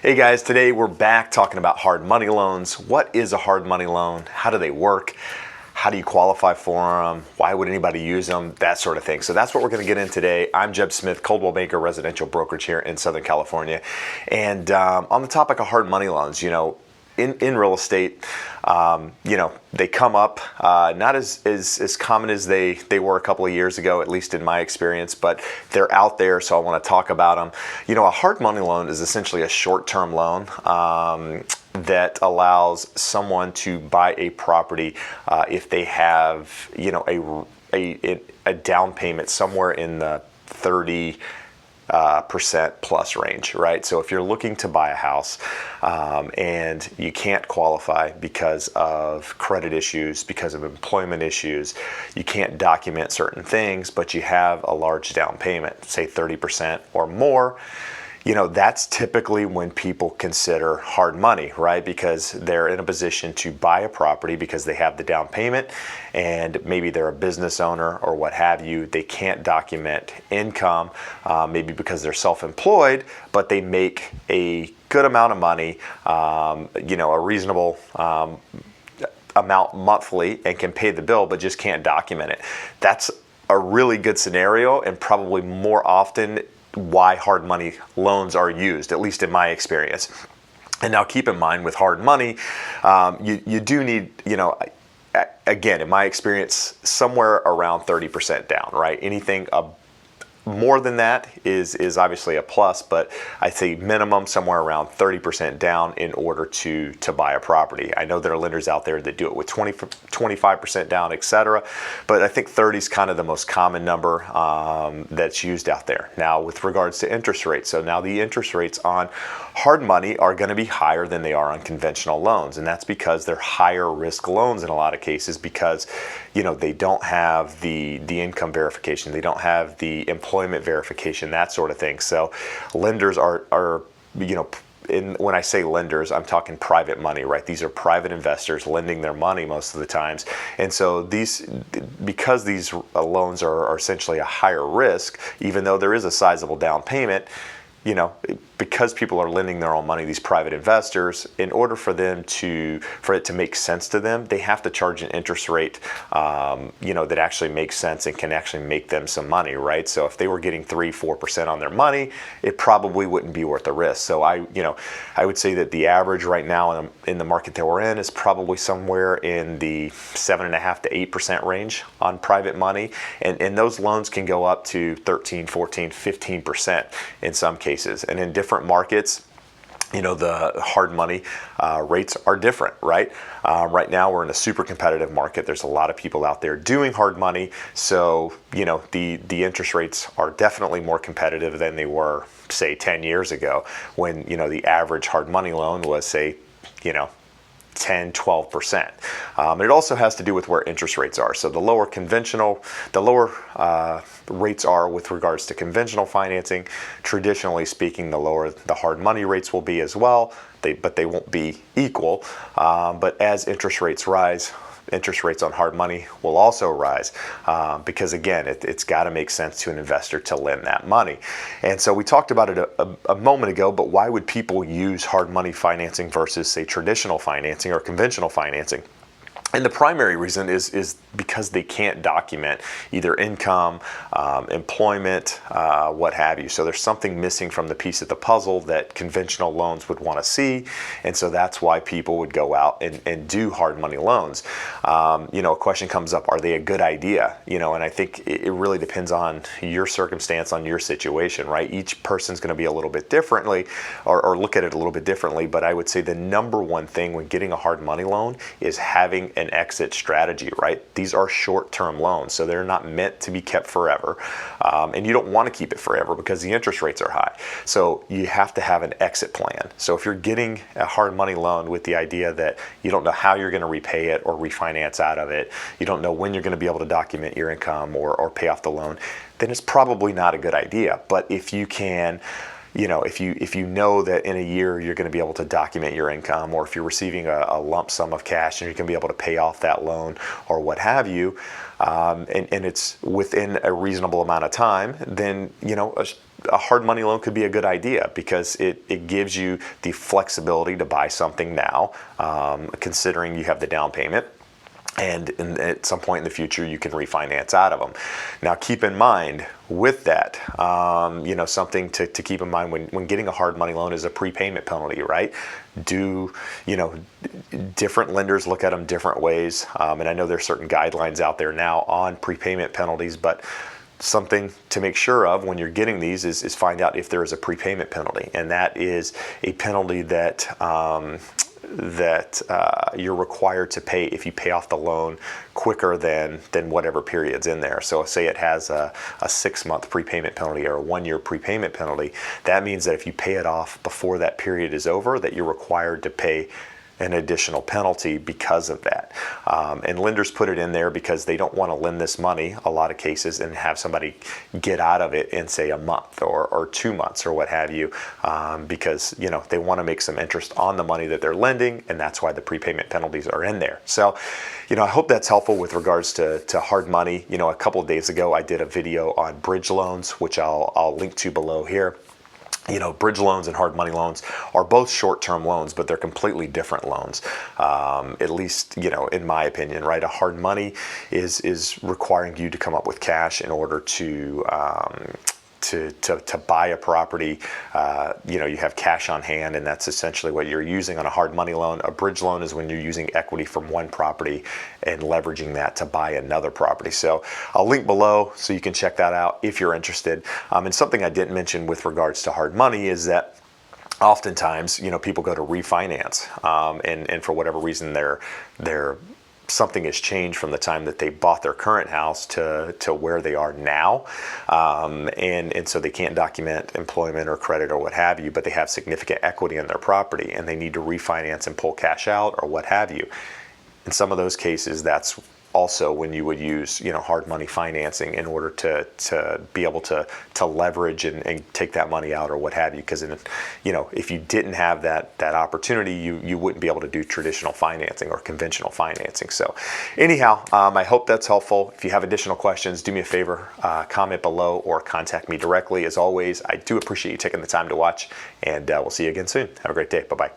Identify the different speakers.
Speaker 1: Hey guys, today we're back talking about hard money loans. What is a hard money loan? How do they work? How do you qualify for them? Why would anybody use them? That sort of thing. So that's what we're going to get in today. I'm Jeb Smith, Coldwell Banker Residential Brokerage here in Southern California. And on the topic of hard money loans, in real estate, they come up not as common as they were a couple of years ago, at least in my experience, but they're out there, so I want to talk about them. A hard money loan is essentially a short-term loan that allows someone to buy a property if they have, a down payment somewhere in the 30% plus range, right? So if you're looking to buy a house and you can't qualify because of credit issues, because of employment issues, you can't document certain things, but you have a large down payment, say 30% or more, that's typically when people consider hard money, right? Because they're in a position to buy a property because they have the down payment and maybe they're a business owner or what have you. They can't document income, maybe because they're self-employed, but they make a good amount of money, a reasonable amount monthly and can pay the bill, but just can't document it. That's a really good scenario and probably more often why hard money loans are used, at least in my experience. And now keep in mind with hard money, you do need, again, in my experience, somewhere around 30% down, right? Anything more than that is obviously a plus, but I'd say minimum somewhere around 30% down in order to buy a property. I know there are lenders out there that do it with 25% down, etc. But I think 30 is kind of the most common number that's used out there. Now, with regards to interest rates, so now the interest rates on hard money are going to be higher than they are on conventional loans, and that's because they're higher risk loans in a lot of cases because they don't have the income verification, they don't have the employment verification, that sort of thing. So lenders are when I say lenders, I'm talking private money, right? These are private investors lending their money most of the times. And so because these loans are essentially a higher risk, even though there is a sizable down payment, because people are lending their own money, these private investors, in order for it to make sense to them, they have to charge an interest rate, that actually makes sense and can actually make them some money, right? So if they were getting 3-4% on their money, it probably wouldn't be worth the risk. So I would say that the average right now in the market that we're in is probably somewhere in the 7.5% to 8% range on private money, and those loans can go up to 13, 14, 15% in some cases, and in different markets, the hard money rates are different, right? Right now we're in a super competitive market. There's a lot of people out there doing hard money. So, the interest rates are definitely more competitive than they were, say, 10 years ago when, the average hard money loan was, say, 10, 12%. It also has to do with where interest rates are. So the lower rates are with regards to conventional financing. Traditionally speaking, the lower the hard money rates will be as well, but they won't be equal. But as interest rates rise, interest rates on hard money will also rise because, again, it's got to make sense to an investor to lend that money. And so we talked about it a moment ago, but why would people use hard money financing versus, say, traditional financing or conventional financing? And the primary reason is because they can't document either income, employment, what have you. So there's something missing from the piece of the puzzle that conventional loans would want to see. And so that's why people would go out and do hard money loans. A question comes up, are they a good idea? And I think it really depends on your circumstance, on your situation, right? Each person's going to be a little bit differently or look at it a little bit differently. But I would say the number one thing when getting a hard money loan is having an exit strategy, right? These are short-term loans, so they're not meant to be kept forever. And you don't want to keep it forever because the interest rates are high. So you have to have an exit plan. So if you're getting a hard money loan with the idea that you don't know how you're going to repay it or refinance out of it, you don't know when you're going to be able to document your income or pay off the loan, then it's probably not a good idea. But if you can if you know that in a year you're going to be able to document your income, or if you're receiving a lump sum of cash and you're going to be able to pay off that loan or what have you, and it's within a reasonable amount of time, then a hard money loan could be a good idea because it gives you the flexibility to buy something now, considering you have the down payment. And at some point in the future, you can refinance out of them. Now, keep in mind with that, something to keep in mind when getting a hard money loan is a prepayment penalty, right? Different lenders look at them different ways. And I know there's certain guidelines out there now on prepayment penalties, but something to make sure of when you're getting these is find out if there is a prepayment penalty. And that is a penalty that you're required to pay if you pay off the loan quicker than whatever period's in there. So say it has a 6-month prepayment penalty or a 1-year prepayment penalty. That means that if you pay it off before that period is over, that you're required to pay an additional penalty because of that. And lenders put it in there because they don't want to lend this money, a lot of cases, and have somebody get out of it in, say, a month or 2 months or what have you, because they want to make some interest on the money that they're lending, and that's why the prepayment penalties are in there. So, I hope that's helpful with regards to hard money. A couple of days ago, I did a video on bridge loans, which I'll link to below here. Bridge loans and hard money loans are both short-term loans, but they're completely different loans. At least, in my opinion, right? A hard money is requiring you to come up with cash in order to buy a property. You have cash on hand, and that's essentially what you're using on a hard money loan. A bridge loan is when you're using equity from one property and leveraging that to buy another property. So I'll link below so you can check that out if you're interested. And something I didn't mention with regards to hard money is that oftentimes, people go to refinance, and for whatever reason, they're something has changed from the time that they bought their current house to where they are now. And so they can't document employment or credit or what have you, but they have significant equity in their property and they need to refinance and pull cash out or what have you. In some of those cases, that's also when you would use hard money financing in order to be able to leverage and take that money out or what have you, because if you didn't have that opportunity, you wouldn't be able to do traditional financing or conventional financing. So anyhow, I hope that's helpful. If you have additional questions, do me a favor, comment below or contact me directly. As always, I do appreciate you taking the time to watch, and we'll see you again soon. Have a great day. Bye-bye.